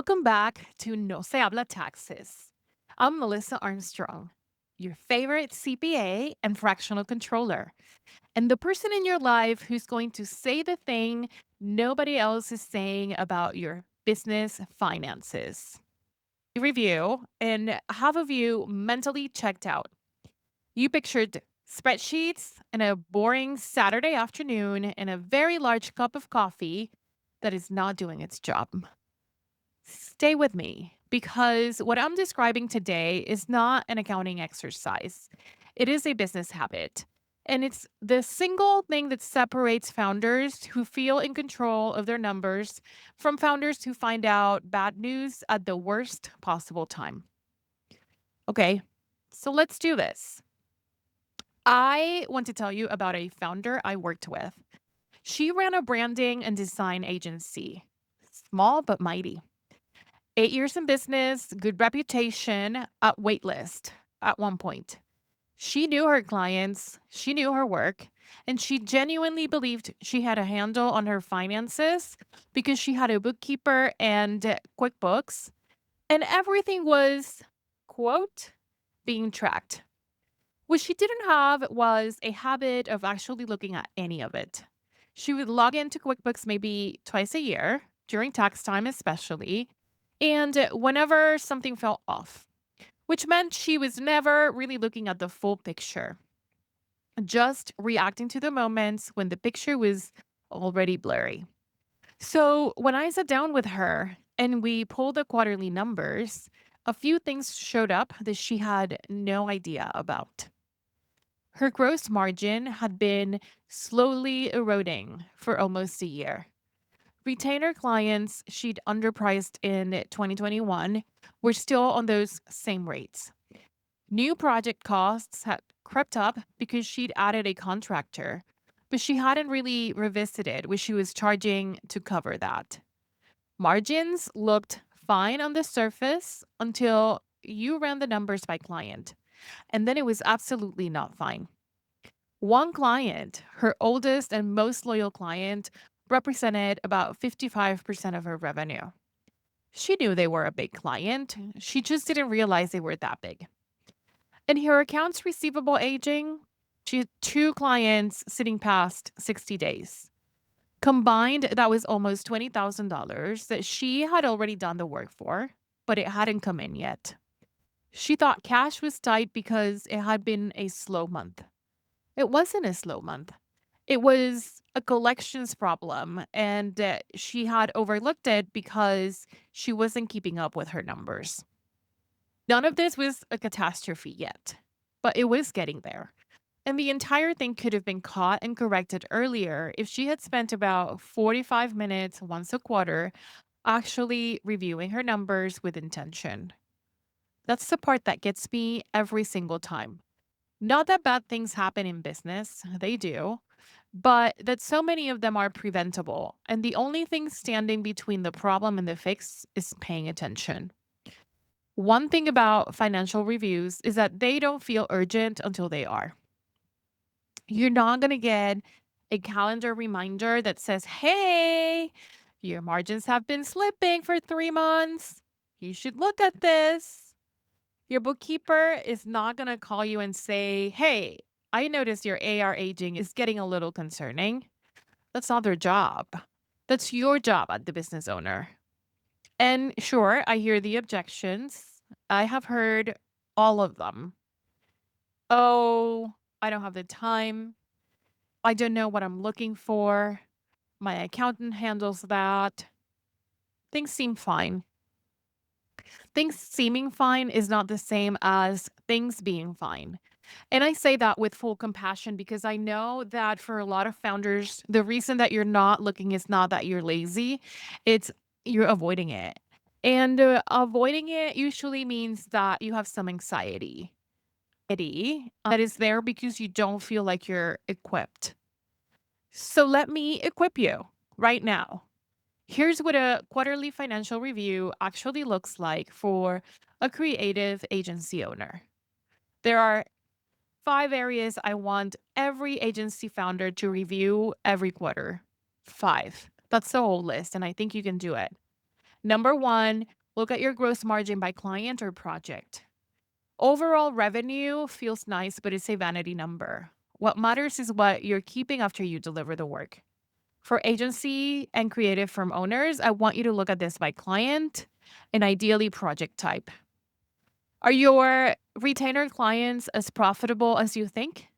Welcome back to No Se Habla Taxes. I'm Melissa Armstrong, your favorite CPA and fractional controller, and the person in your life who's going to say the thing nobody else is saying about your business finances. Review, and half of you mentally checked out. You pictured spreadsheets and a boring Saturday afternoon and a very large cup of coffee that is not doing its job. Stay with me because what I'm describing today is not an accounting exercise. It is a business habit. And it's the single thing that separates founders who feel in control of their numbers from founders who find out bad news at the worst possible time. Okay, so let's do this. I want to tell you about a founder I worked with. She ran a branding and design agency, small but mighty. 8 years in business, good reputation, waitlist at one point. She knew her clients, she knew her work, and she genuinely believed she had a handle on her finances because she had a bookkeeper and QuickBooks, and everything was, quote, being tracked. What she didn't have was a habit of actually looking at any of it. She would log into QuickBooks maybe twice a year, during tax time especially, and whenever something felt off, which meant she was never really looking at the full picture, just reacting to the moments when the picture was already blurry. So when I sat down with her and we pulled the quarterly numbers, a few things showed up that she had no idea about. Her gross margin had been slowly eroding for almost a year. Retainer clients she'd underpriced in 2021 were still on those same rates. New project costs had crept up because she'd added a contractor, but she hadn't really revisited what she was charging to cover that. Margins looked fine on the surface until you ran the numbers by client, and then it was absolutely not fine. One client, her oldest and most loyal client, represented about 55% of her revenue. She knew they were a big client. She just didn't realize they were that big. And her accounts receivable aging, she had two clients sitting past 60 days. Combined, that was almost $20,000 that she had already done the work for, but it hadn't come in yet. She thought cash was tight because it had been a slow month. It wasn't a slow month. It was a collections problem, and she had overlooked it because she wasn't keeping up with her numbers. None of this was a catastrophe yet, but it was getting there. And the entire thing could have been caught and corrected earlier if she had spent about 45 minutes once a quarter actually reviewing her numbers with intention. That's the part that gets me every single time. Not that bad things happen in business, they do, but that so many of them are preventable. And the only thing standing between the problem and the fix is paying attention. One thing about financial reviews is that they don't feel urgent until they are. You're not going to get a calendar reminder that says, hey, your margins have been slipping for 3 months. You should look at this. Your bookkeeper is not going to call you and say, hey, I noticed your AR aging is getting a little concerning. That's not their job. That's your job as the business owner. And sure, I hear the objections. I have heard all of them. Oh, I don't have the time. I don't know what I'm looking for. My accountant handles that. Things seem fine. Things seeming fine is not the same as things being fine. And I say that with full compassion because I know that for a lot of founders, the reason that you're not looking is not that you're lazy, it's you're avoiding it. And avoiding it usually means that you have some anxiety. That is there because you don't feel like you're equipped. So let me equip you right now. Here's what a quarterly financial review actually looks like for a creative agency owner. There are 5 areas I want every agency founder to review every quarter. Five. That's the whole list, and I think you can do it. Number one, look at your gross margin by client or project. Overall revenue feels nice, but it's a vanity number. What matters is what you're keeping after you deliver the work. For agency and creative firm owners, I want you to look at this by client and ideally project type. Are your retainer clients as profitable as you think?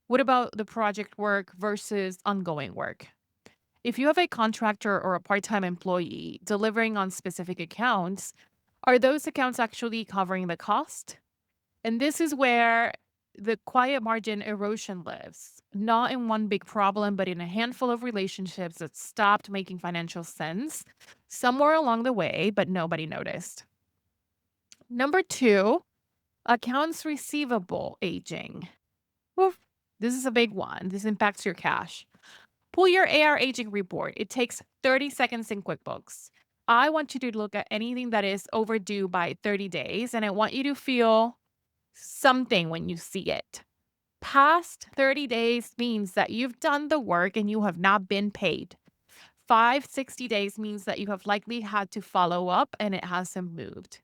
What about the project work versus ongoing work? If you have a contractor or a part time employee delivering on specific accounts, are those accounts actually covering the cost? And this is where the quiet margin erosion lives, not in one big problem, but in a handful of relationships that stopped making financial sense somewhere along the way, but nobody noticed. Number two, accounts receivable aging. Oof, this is a big one. This impacts your cash. Pull your AR aging report. It takes 30 seconds in QuickBooks. I want you to look at anything that is overdue by 30 days, and I want you to feel something when you see it. Past 30 days means that you've done the work and you have not been paid. 60 days means that you have likely had to follow up and it hasn't moved.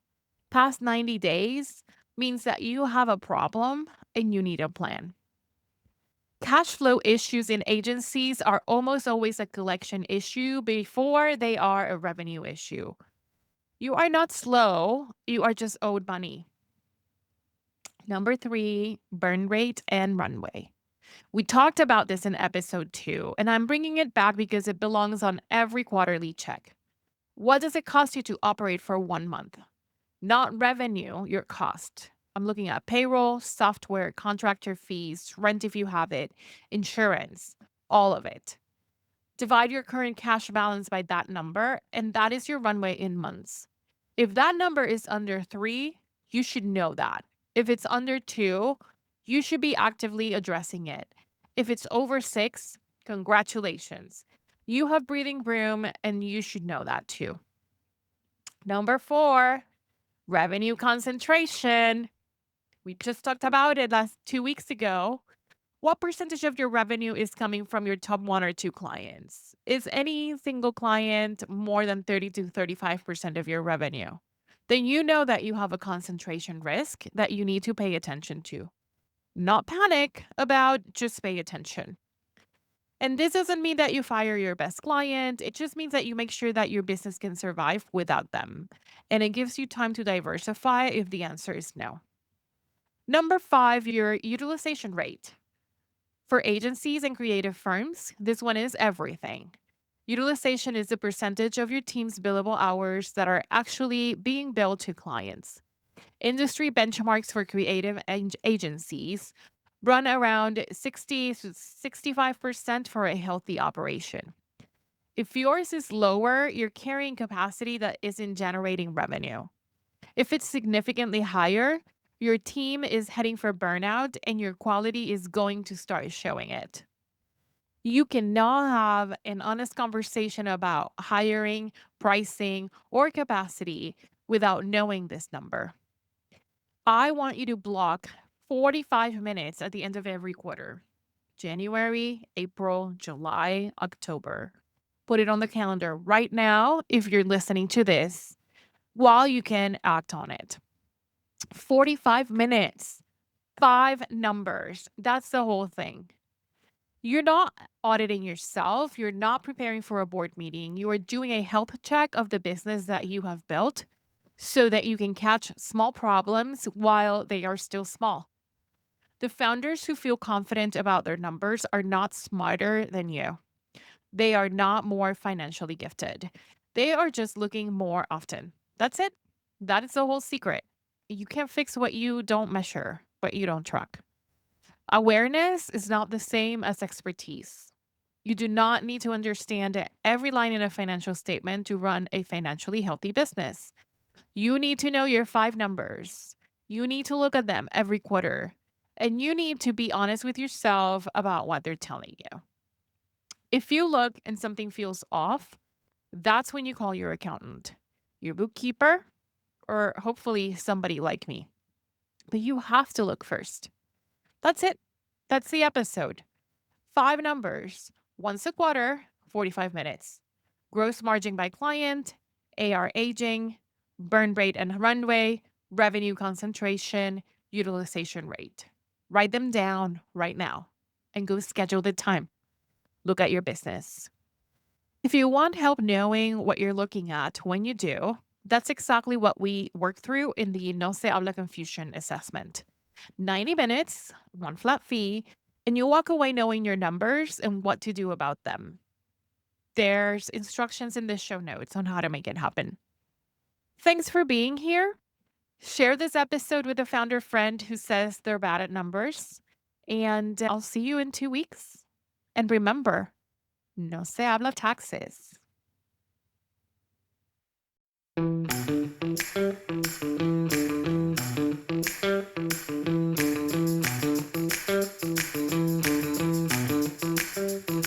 Past 90 days means that you have a problem and you need a plan. Cash flow issues in agencies are almost always a collection issue before they are a revenue issue. You are not slow, you are just owed money. Number three, burn rate and runway. We talked about this in episode 2, and I'm bringing it back because it belongs on every quarterly check. What does it cost you to operate for 1 month? Not revenue, your cost. I'm looking at payroll, software, contractor fees, rent if you have it, insurance, all of it. Divide your current cash balance by that number, and that is your runway in months. If that number is under 3, you should know that. If it's under 2, you should be actively addressing it. If it's over 6, congratulations. You have breathing room, and you should know that too. Number 4, revenue concentration. We just talked about it last 2 weeks ago. What percentage of your revenue is coming from your top 1 or 2 clients? Is any single client more than 30 to 35% of your revenue? Then you know that you have a concentration risk that you need to pay attention to. Not panic about, just pay attention. And this doesn't mean that you fire your best client. It just means that you make sure that your business can survive without them. And it gives you time to diversify if the answer is no. Number 5, your utilization rate. For agencies and creative firms, this one is everything. Utilization is the percentage of your team's billable hours that are actually being billed to clients. Industry benchmarks for creative agencies run around 60 to 65% for a healthy operation. If yours is lower, you're carrying capacity that isn't generating revenue. If it's significantly higher, your team is heading for burnout and your quality is going to start showing it. You cannot have an honest conversation about hiring, pricing, or capacity without knowing this number. I want you to block 45 minutes at the end of every quarter: January, April, July, October. Put it on the calendar right now if you're listening to this while you can act on it. 45 minutes, 5 numbers. That's the whole thing. You're not auditing yourself. You're not preparing for a board meeting. You are doing a health check of the business that you have built so that you can catch small problems while they are still small. The founders who feel confident about their numbers are not smarter than you. They are not more financially gifted. They are just looking more often. That's it. That is the whole secret. You can't fix what you don't measure, what you don't track. Awareness is not the same as expertise. You do not need to understand every line in a financial statement to run a financially healthy business. You need to know your 5 numbers. You need to look at them every quarter. And you need to be honest with yourself about what they're telling you. If you look and something feels off, that's when you call your accountant, your bookkeeper, or hopefully somebody like me. But you have to look first. That's it. That's the episode. 5 numbers, once a quarter, 45 minutes. Gross margin by client, AR aging, burn rate and runway, revenue concentration, utilization rate. Write them down right now and go schedule the time. Look at your business. If you want help knowing what you're looking at when you do, that's exactly what we work through in the No Se Habla Confusion assessment. 90 minutes, one flat fee, and you walk away knowing your numbers and what to do about them. There's instructions in the show notes on how to make it happen. Thanks for being here. Share this episode with a founder friend who says they're bad at numbers. And I'll see you in 2 weeks. And remember, no se habla taxes.